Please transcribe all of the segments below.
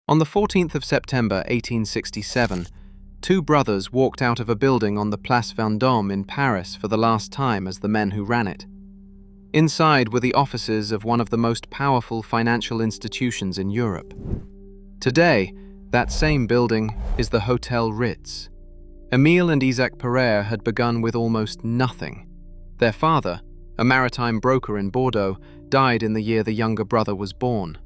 On the 14th of September 1867, two brothers walked out of a building on the Place Vendôme in Paris for the last time as the men who ran it. Inside were the offices of one of the most powerful financial institutions in Europe. Today, that same building is the Hotel Ritz. Émile and Isaac Pereire had begun with almost nothing. Their father, a maritime broker in Bordeaux, died in the year the younger brother was born.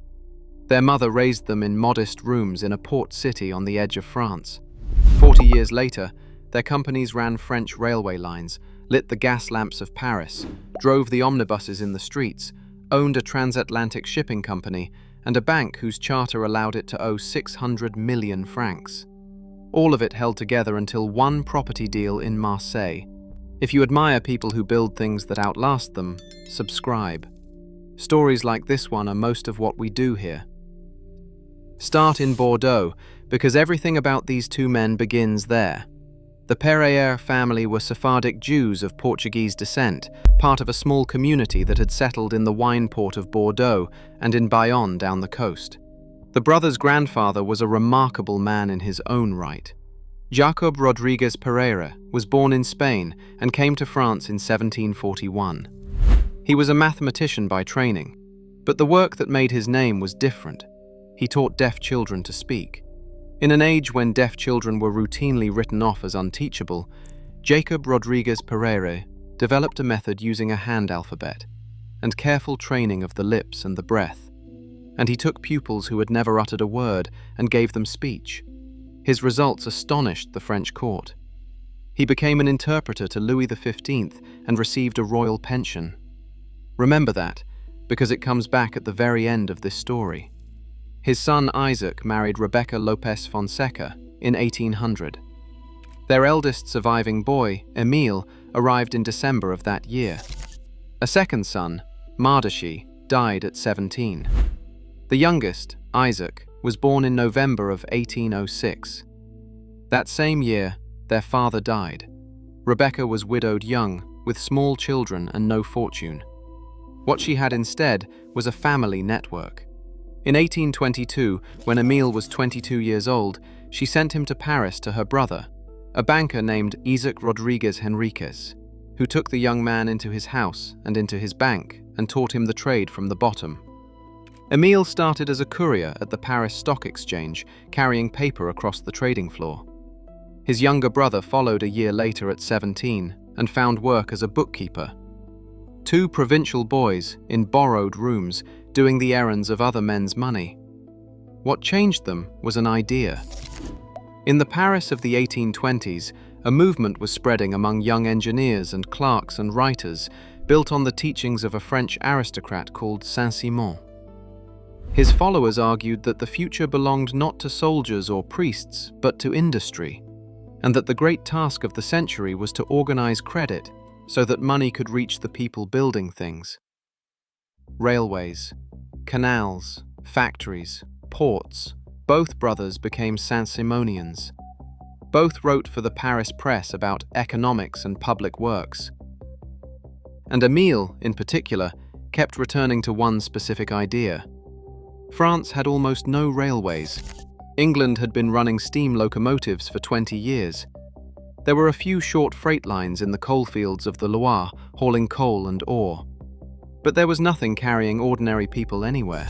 Their mother raised them in modest rooms in a port city on the edge of France. 40 years later, their companies ran French railway lines, lit the gas lamps of Paris, drove the omnibuses in the streets, owned a transatlantic shipping company, and a bank whose charter allowed it to owe 600 million francs. All of it held together until one property deal in Marseille. If you admire people who build things that outlast them, subscribe. Stories like this one are most of what we do here. Start in Bordeaux, because everything about these two men begins there. The Pereire family were Sephardic Jews of Portuguese descent, part of a small community that had settled in the wine port of Bordeaux and in Bayonne down the coast. The brothers' grandfather was a remarkable man in his own right. Jacob Rodrigues Pereire was born in Spain and came to France in 1741. He was a mathematician by training, but the work that made his name was different. He taught deaf children to speak. In an age when deaf children were routinely written off as unteachable, Jacob Rodrigues Pereire developed a method using a hand alphabet and careful training of the lips and the breath. And he took pupils who had never uttered a word and gave them speech. His results astonished the French court. He became an interpreter to Louis XV and received a royal pension. Remember that, because it comes back at the very end of this story. His son Isaac married Rebecca Lopes Fonseca in 1800. Their eldest surviving boy, Émile, arrived in December of that year. A second son, Maurice, died at 17. The youngest, Isaac, was born in November of 1806. That same year, their father died. Rebecca was widowed young, with small children and no fortune. What she had instead was a family network. In 1822, when Émile was 22 years old, she sent him to Paris to her brother, a banker named Isaac Rodrigues Henriques, who took the young man into his house and into his bank and taught him the trade from the bottom. Émile started as a courier at the Paris Stock Exchange, carrying paper across the trading floor. His younger brother followed a year later at 17 and found work as a bookkeeper. Two provincial boys in borrowed rooms doing the errands of other men's money. What changed them was an idea. In the Paris of the 1820s, a movement was spreading among young engineers and clerks and writers, built on the teachings of a French aristocrat called Saint-Simon. His followers argued that the future belonged not to soldiers or priests, but to industry, and that the great task of the century was to organize credit so that money could reach the people building things. Railways, canals, factories, ports, both brothers became Saint-Simonians. Both wrote for the Paris press about economics and public works. And Émile, in particular, kept returning to one specific idea. France had almost no railways. England had been running steam locomotives for 20 years. There were a few short freight lines in the coalfields of the Loire, hauling coal and ore. But there was nothing carrying ordinary people anywhere.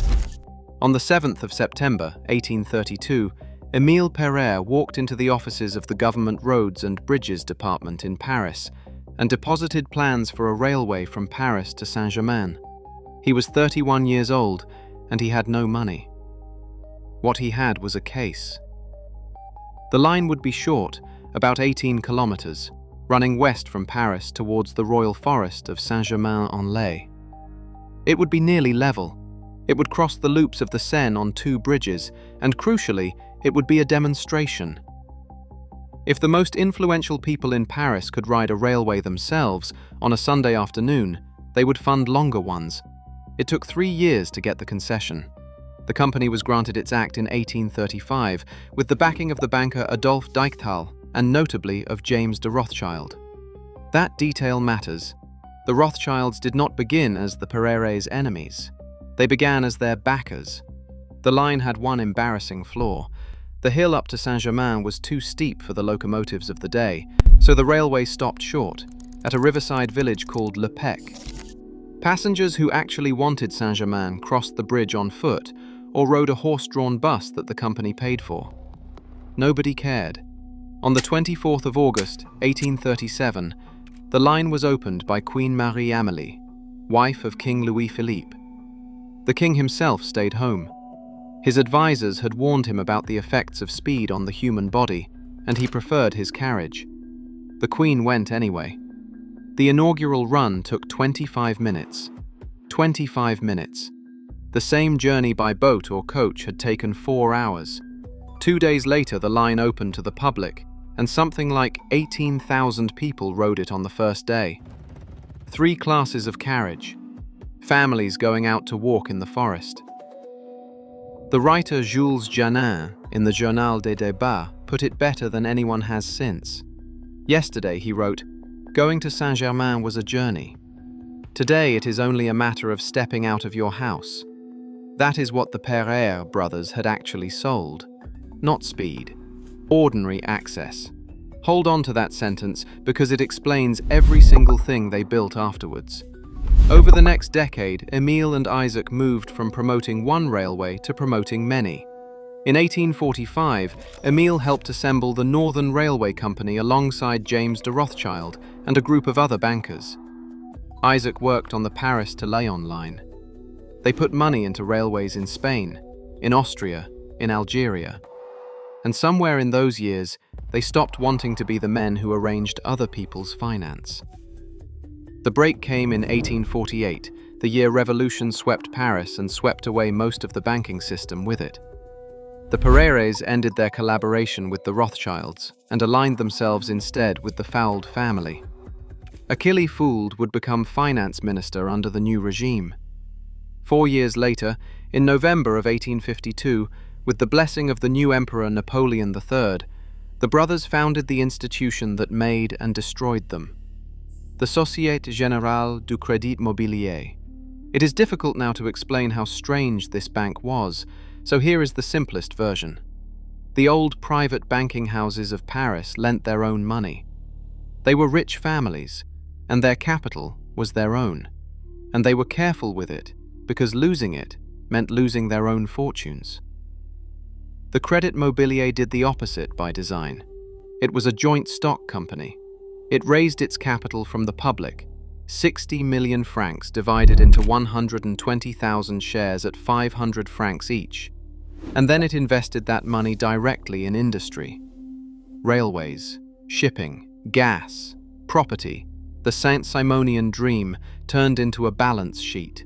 On the 7th of September, 1832, Émile Pereire walked into the offices of the Government Roads and Bridges Department in Paris and deposited plans for a railway from Paris to Saint-Germain. He was 31 years old and he had no money. What he had was a case. The line would be short, about 18 kilometers, running west from Paris towards the royal forest of Saint-Germain-en-Laye. It would be nearly level. It would cross the loops of the Seine on 2 bridges, and crucially, it would be a demonstration. If the most influential people in Paris could ride a railway themselves on a Sunday afternoon, they would fund longer ones. It took 3 years to get the concession. The company was granted its act in 1835 with the backing of the banker Adolphe Deichthal and notably of James de Rothschild. That detail matters. The Rothschilds did not begin as the Pereire's enemies. They began as their backers. The line had one embarrassing flaw. The hill up to Saint-Germain was too steep for the locomotives of the day, so the railway stopped short, at a riverside village called Lopes. Passengers who actually wanted Saint-Germain crossed the bridge on foot or rode a horse-drawn bus that the company paid for. Nobody cared. On the 24th of August, 1837, the line was opened by Queen Marie-Amélie, wife of King Louis-Philippe. The king himself stayed home. His advisors had warned him about the effects of speed on the human body, and he preferred his carriage. The Queen went anyway. The inaugural run took 25 minutes. 25 minutes. The same journey by boat or coach had taken 4 hours. 2 days later, the line opened to the public, and something like 18,000 people rode it on the first day. 3 classes of carriage. Families going out to walk in the forest. The writer Jules Janin, in the Journal des Débats, put it better than anyone has since. Yesterday, he wrote, "Going to Saint-Germain was a journey. Today it is only a matter of stepping out of your house." That is what the Pereire brothers had actually sold. Not speed. Ordinary access. Hold on to that sentence because it explains every single thing they built afterwards. Over the next decade, Émile and Isaac moved from promoting one railway to promoting many. In 1845, Émile helped assemble the Northern Railway Company alongside James de Rothschild and a group of other bankers. Isaac worked on the Paris to Lyon line. They put money into railways in Spain, in Austria, in Algeria. And somewhere in those years, they stopped wanting to be the men who arranged other people's finance. The break came in 1848, the year revolution swept Paris and swept away most of the banking system with it. The Pereires ended their collaboration with the Rothschilds and aligned themselves instead with the Fould family. Achille Fould would become finance minister under the new regime. 4 years later, in November of 1852, with the blessing of the new emperor Napoleon III, the brothers founded the institution that made and destroyed them, the Société Générale du Crédit Mobilier. It is difficult now to explain how strange this bank was, so here is the simplest version. The old private banking houses of Paris lent their own money. They were rich families, and their capital was their own, and they were careful with it, because losing it meant losing their own fortunes. The Crédit Mobilier did the opposite by design. It was a joint stock company. It raised its capital from the public, 60 million francs divided into 120,000 shares at 500 francs each, and then it invested that money directly in industry. Railways, shipping, gas, property, the Saint-Simonian dream turned into a balance sheet.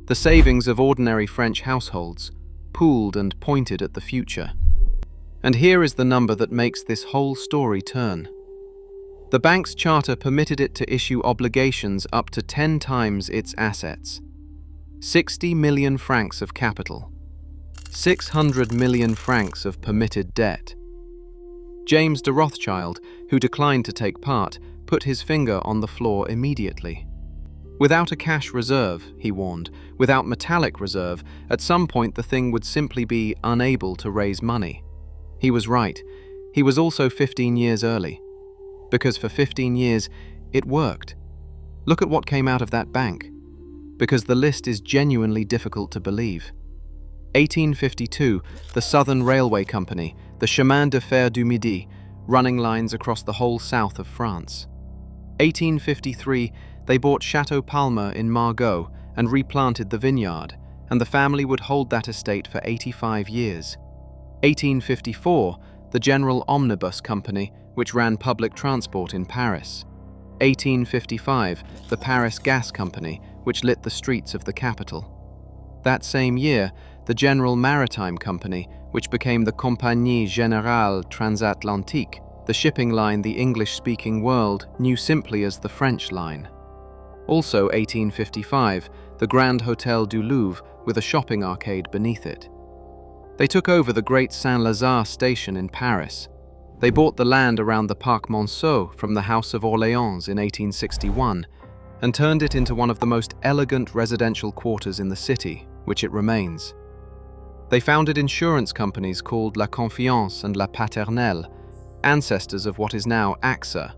The savings of ordinary French households pooled and pointed at the future. And here is the number that makes this whole story turn. The bank's charter permitted it to issue obligations up to 10 times its assets. 60 million francs of capital. 600 million francs of permitted debt. James de Rothschild, who declined to take part, put his finger on the floor immediately. Without a cash reserve, he warned, without metallic reserve, at some point the thing would simply be unable to raise money. He was right. He was also 15 years early. Because for 15 years, it worked. Look at what came out of that bank. Because the list is genuinely difficult to believe. 1852, the Southern Railway Company, the Chemin de Fer du Midi, running lines across the whole south of France. 1853, they bought Chateau Palmer in Margaux and replanted the vineyard, and the family would hold that estate for 85 years. 1854, the General Omnibus Company, which ran public transport in Paris. 1855, the Paris Gas Company, which lit the streets of the capital. That same year, the General Maritime Company, which became the Compagnie Générale Transatlantique, the shipping line the English-speaking world knew simply as the French line. Also 1855, the Grand Hôtel du Louvre with a shopping arcade beneath it. They took over the great Saint-Lazare station in Paris. They bought the land around the Parc Monceau from the House of Orléans in 1861 and turned it into one of the most elegant residential quarters in the city, which it remains. They founded insurance companies called La Confiance and La Paternelle, ancestors of what is now AXA.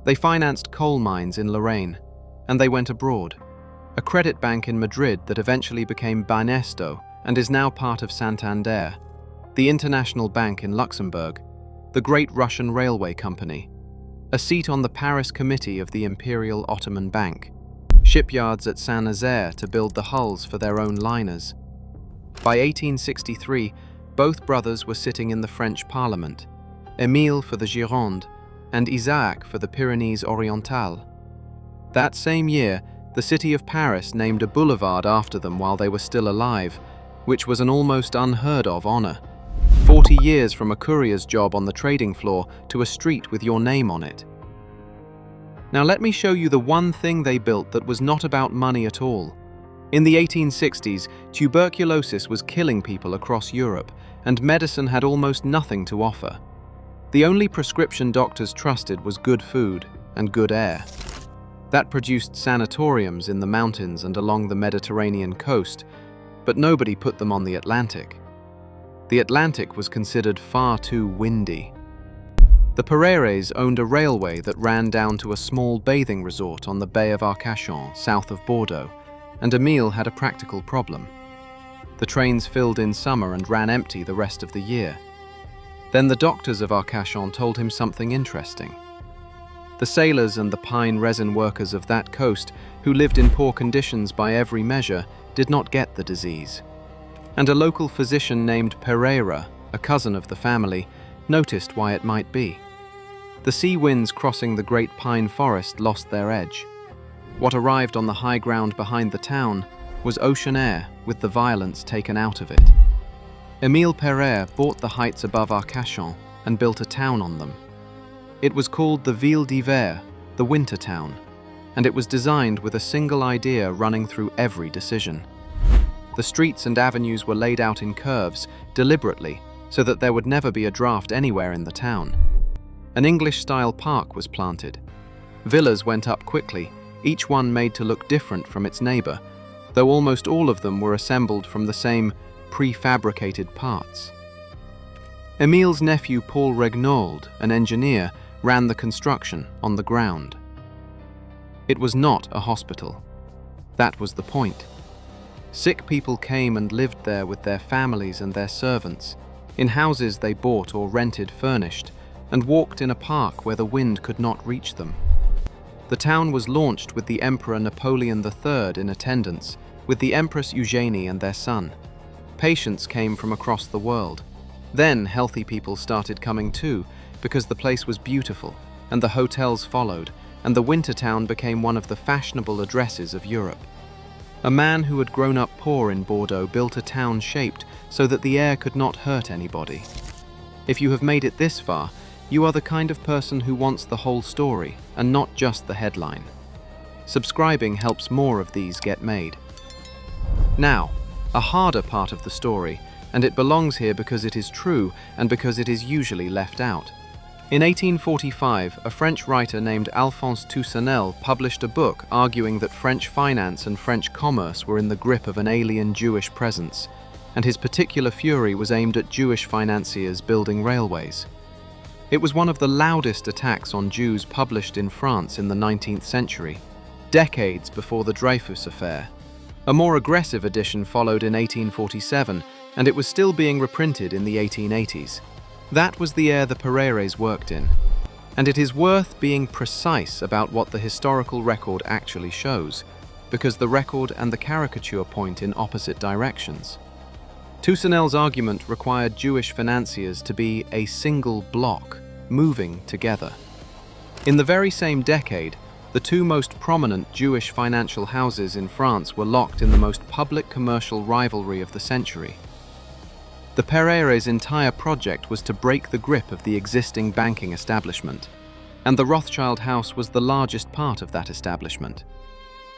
They financed coal mines in Lorraine, and they went abroad. A credit bank in Madrid that eventually became Banesto and is now part of Santander, the International Bank in Luxembourg, the Great Russian Railway Company, a seat on the Paris Committee of the Imperial Ottoman Bank, shipyards at Saint-Lazare to build the hulls for their own liners. By 1863, both brothers were sitting in the French Parliament, Émile for the Gironde and Isaac for the Pyrenees-Orientales. That same year, the city of Paris named a boulevard after them while they were still alive, which was an almost unheard of honor. 40 years from a courier's job on the trading floor to a street with your name on it. Now let me show you the one thing they built that was not about money at all. In the 1860s, tuberculosis was killing people across Europe, and medicine had almost nothing to offer. The only prescription doctors trusted was good food and good air. That produced sanatoriums in the mountains and along the Mediterranean coast, but nobody put them on the Atlantic. The Atlantic was considered far too windy. The Pereires owned a railway that ran down to a small bathing resort on the Bay of Arcachon, south of Bordeaux, and Émile had a practical problem. The trains filled in summer and ran empty the rest of the year. Then the doctors of Arcachon told him something interesting. The sailors and the pine resin workers of that coast, who lived in poor conditions by every measure, did not get the disease. And a local physician named Pereire, a cousin of the family, noticed why it might be. The sea winds crossing the great pine forest lost their edge. What arrived on the high ground behind the town was ocean air with the violence taken out of it. Émile Pereire bought the heights above Arcachon and built a town on them. It was called the Ville d'Hiver, the winter town, and it was designed with a single idea running through every decision. The streets and avenues were laid out in curves, deliberately, so that there would never be a draft anywhere in the town. An English-style park was planted. Villas went up quickly, each one made to look different from its neighbor, though almost all of them were assembled from the same prefabricated parts. Émile's nephew Paul Régnauld, an engineer, ran the construction on the ground. It was not a hospital. That was the point. Sick people came and lived there with their families and their servants, in houses they bought or rented furnished, and walked in a park where the wind could not reach them. The town was launched with the Emperor Napoleon III in attendance, with the Empress Eugénie and their son. Patients came from across the world. Then healthy people started coming too, because the place was beautiful, and the hotels followed, and the winter town became one of the fashionable addresses of Europe. A man who had grown up poor in Bordeaux built a town shaped so that the air could not hurt anybody. If you have made it this far, you are the kind of person who wants the whole story and not just the headline. Subscribing helps more of these get made. Now, a harder part of the story, and it belongs here because it is true and because it is usually left out. In 1845, a French writer named Alphonse Toussenel published a book arguing that French finance and French commerce were in the grip of an alien Jewish presence, and his particular fury was aimed at Jewish financiers building railways. It was one of the loudest attacks on Jews published in France in the 19th century, decades before the Dreyfus affair. A more aggressive edition followed in 1847, and it was still being reprinted in the 1880s. That was the era the Pereires worked in, and it is worth being precise about what the historical record actually shows, because the record and the caricature point in opposite directions. Toussenel's argument required Jewish financiers to be a single block, moving together. In the very same decade, the two most prominent Jewish financial houses in France were locked in the most public commercial rivalry of the century. The Pereire's entire project was to break the grip of the existing banking establishment, and the Rothschild house was the largest part of that establishment.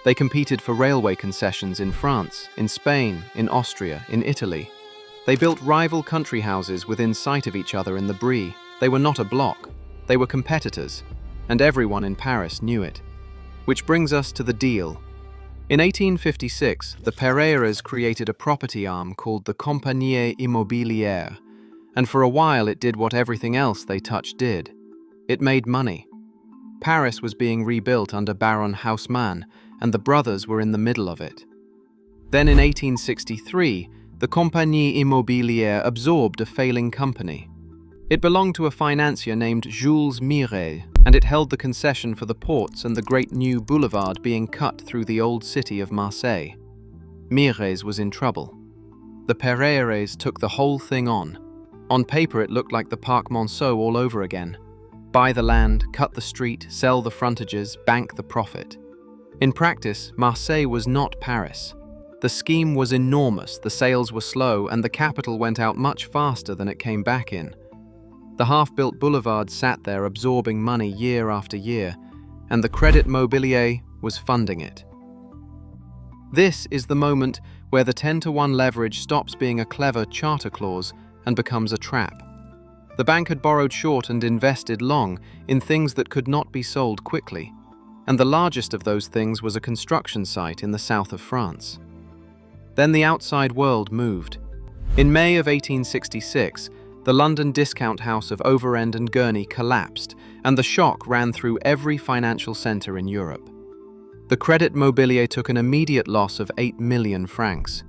They competed for railway concessions in France, in Spain, in Austria, in Italy. They built rival country houses within sight of each other in the Brie. They were not a bloc, they were competitors, and everyone in Paris knew it. Which brings us to the deal. In 1856, the Pereires created a property arm called the Compagnie Immobilière, and for a while it did what everything else they touched did. It made money. Paris was being rebuilt under Baron Haussmann, and the brothers were in the middle of it. Then in 1863, the Compagnie Immobilière absorbed a failing company. It belonged to a financier named Jules Mirès, and it held the concession for the ports and the great new boulevard being cut through the old city of Marseille. Mirès was in trouble. The Pereires took the whole thing on. On paper it looked like the Parc Monceau all over again. Buy the land, cut the street, sell the frontages, bank the profit. In practice, Marseille was not Paris. The scheme was enormous, the sales were slow, and the capital went out much faster than it came back in. The half-built boulevard sat there absorbing money year after year, and the Crédit Mobilier was funding it. This is the moment where the 10-to-1 leverage stops being a clever charter clause and becomes a trap. The bank had borrowed short and invested long in things that could not be sold quickly, and the largest of those things was a construction site in the south of France. Then the outside world moved. In May of 1866, the London discount house of Overend and Gurney collapsed, and the shock ran through every financial centre in Europe. The Crédit Mobilier took an immediate loss of 8 million francs.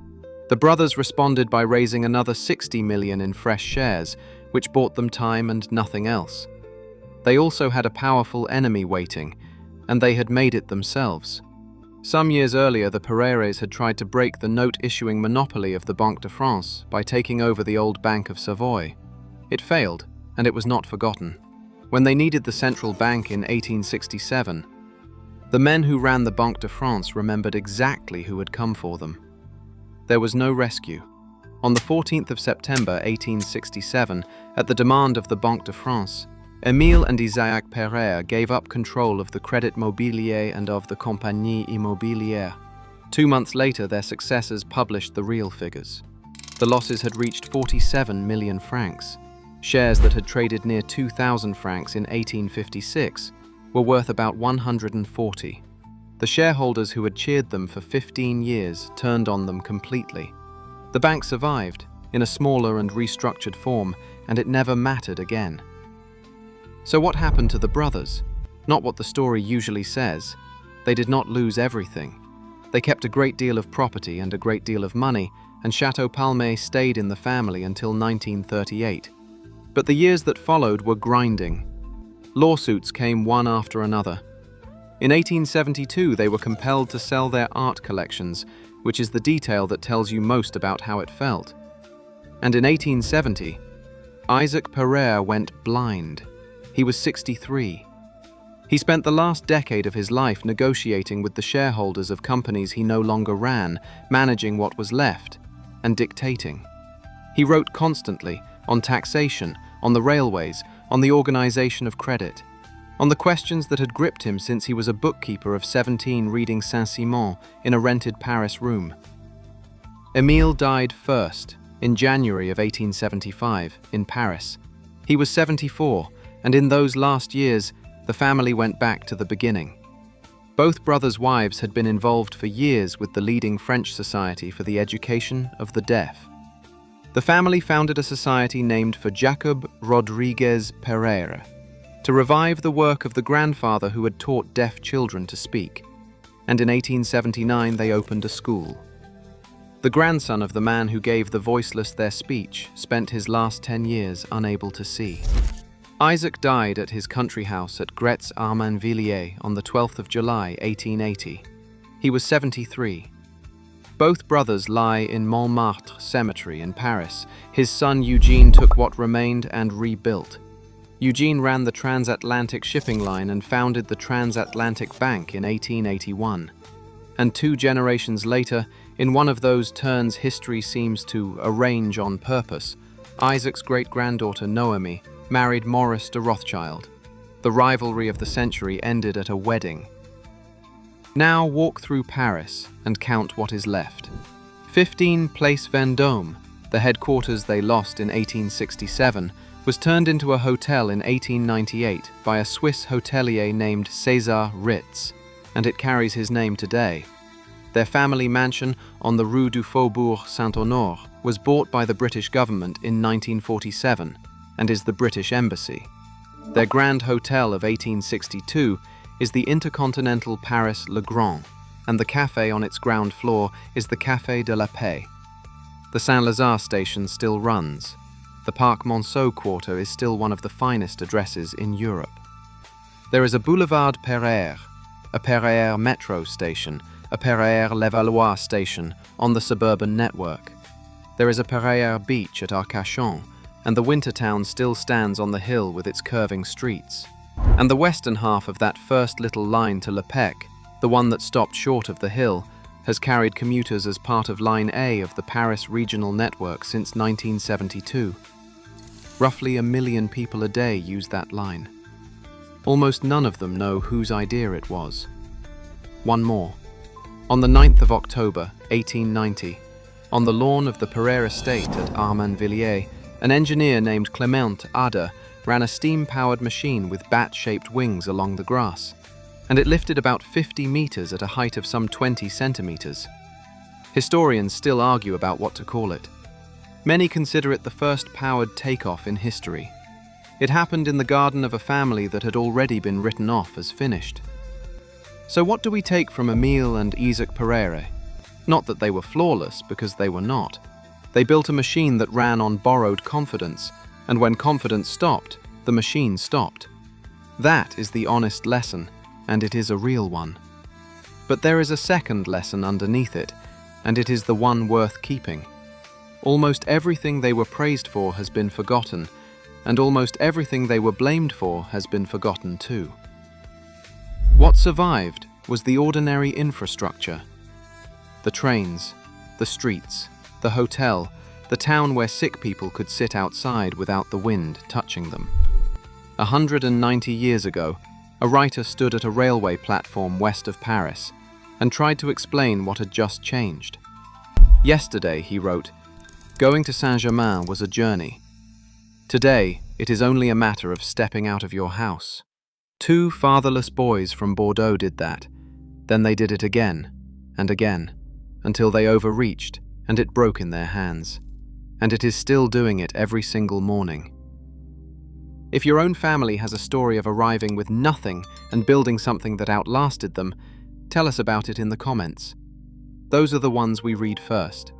The brothers responded by raising another 60 million in fresh shares, which bought them time and nothing else. They also had a powerful enemy waiting, and they had made it themselves. Some years earlier, the Pereires had tried to break the note-issuing monopoly of the Banque de France by taking over the old Bank of Savoy. It failed, and it was not forgotten. When they needed the central bank in 1867, the men who ran the Banque de France remembered exactly who had come for them. There was no rescue. On the 14th of September 1867, at the demand of the Banque de France, Émile and Isaac Pereire gave up control of the Crédit Mobilier and of the Compagnie Immobilière. 2 months later, their successors published the real figures. The losses had reached 47 million francs. Shares that had traded near 2,000 francs in 1856 were worth about 140. The shareholders who had cheered them for 15 years turned on them completely. The bank survived, in a smaller and restructured form, and it never mattered again. So what happened to the brothers? Not what the story usually says. They did not lose everything. They kept a great deal of property and a great deal of money, and Chateau Palmé stayed in the family until 1938. But the years that followed were grinding. Lawsuits came one after another. In 1872, they were compelled to sell their art collections, which is the detail that tells you most about how it felt. And in 1870, Isaac Pereire went blind. He was 63. He spent the last decade of his life negotiating with the shareholders of companies he no longer ran, managing what was left, and dictating. He wrote constantly on taxation, on the railways, on the organization of credit, on the questions that had gripped him since he was a bookkeeper of 17 reading Saint-Simon in a rented Paris room. Émile died first, in January of 1875, in Paris. He was 74, and in those last years, the family went back to the beginning. Both brothers' wives had been involved for years with the leading French Society for the Education of the Deaf. The family founded a society named for Jacob Rodrigues Pereire, to revive the work of the grandfather who had taught deaf children to speak, and in 1879 they opened a school. The grandson of the man who gave the voiceless their speech spent his last 10 years unable to see. Isaac died at his country house at Gretz-Armainvilliers on the 12th of July, 1880. He was 73. Both brothers lie in Montmartre Cemetery in Paris. His son Eugène took what remained and rebuilt. Eugène ran the transatlantic shipping line and founded the Transatlantic Bank in 1881. And 2 generations later, in one of those turns history seems to arrange on purpose, Isaac's great-granddaughter Noémie married Maurice de Rothschild. The rivalry of the century ended at a wedding. Now walk through Paris and count what is left. 15 Place Vendôme, the headquarters they lost in 1867, was turned into a hotel in 1898 by a Swiss hotelier named César Ritz, and it carries his name today. Their family mansion on the Rue du Faubourg Saint-Honore was bought by the British government in 1947 and is the British Embassy. Their grand hotel of 1862 is the Intercontinental Paris Le Grand, and the café on its ground floor is the Café de la Paix. The Saint-Lazare station still runs. The Parc Monceau quarter is still one of the finest addresses in Europe. There is a Boulevard Pereire, a Pereire metro station, a Pereire-Levallois station on the suburban network. There is a Pereire beach at Arcachon, and the winter town still stands on the hill with its curving streets. And the western half of that first little line to Lopes, the one that stopped short of the hill, has carried commuters as part of Line A of the Paris regional network since 1972. Roughly 1 million people a day use that line. Almost none of them know whose idea it was. One more. On the 9th of October, 1890, on the lawn of the Pereire estate at Armainvilliers, an engineer named Clément Ader ran a steam-powered machine with bat-shaped wings along the grass, and it lifted about 50 meters at a height of some 20 centimeters. Historians still argue about what to call it. Many consider it the first powered takeoff in history. It happened in the garden of a family that had already been written off as finished. So what do we take from Émile and Isaac Pereire? Not that they were flawless, because they were not. They built a machine that ran on borrowed confidence, and when confidence stopped, the machine stopped. That is the honest lesson, and it is a real one. But there is a second lesson underneath it, and it is the one worth keeping. Almost everything they were praised for has been forgotten, and almost everything they were blamed for has been forgotten too. What survived was the ordinary infrastructure. The trains, the streets, the hotel, the town where sick people could sit outside without the wind touching them. 190 years ago, a writer stood at a railway platform west of Paris and tried to explain what had just changed. Yesterday, he wrote, going to Saint-Germain was a journey. Today, it is only a matter of stepping out of your house. 2 fatherless boys from Bordeaux did that. Then they did it again and again, until they overreached and it broke in their hands. And it is still doing it every single morning. If your own family has a story of arriving with nothing and building something that outlasted them, tell us about it in the comments. Those are the ones we read first.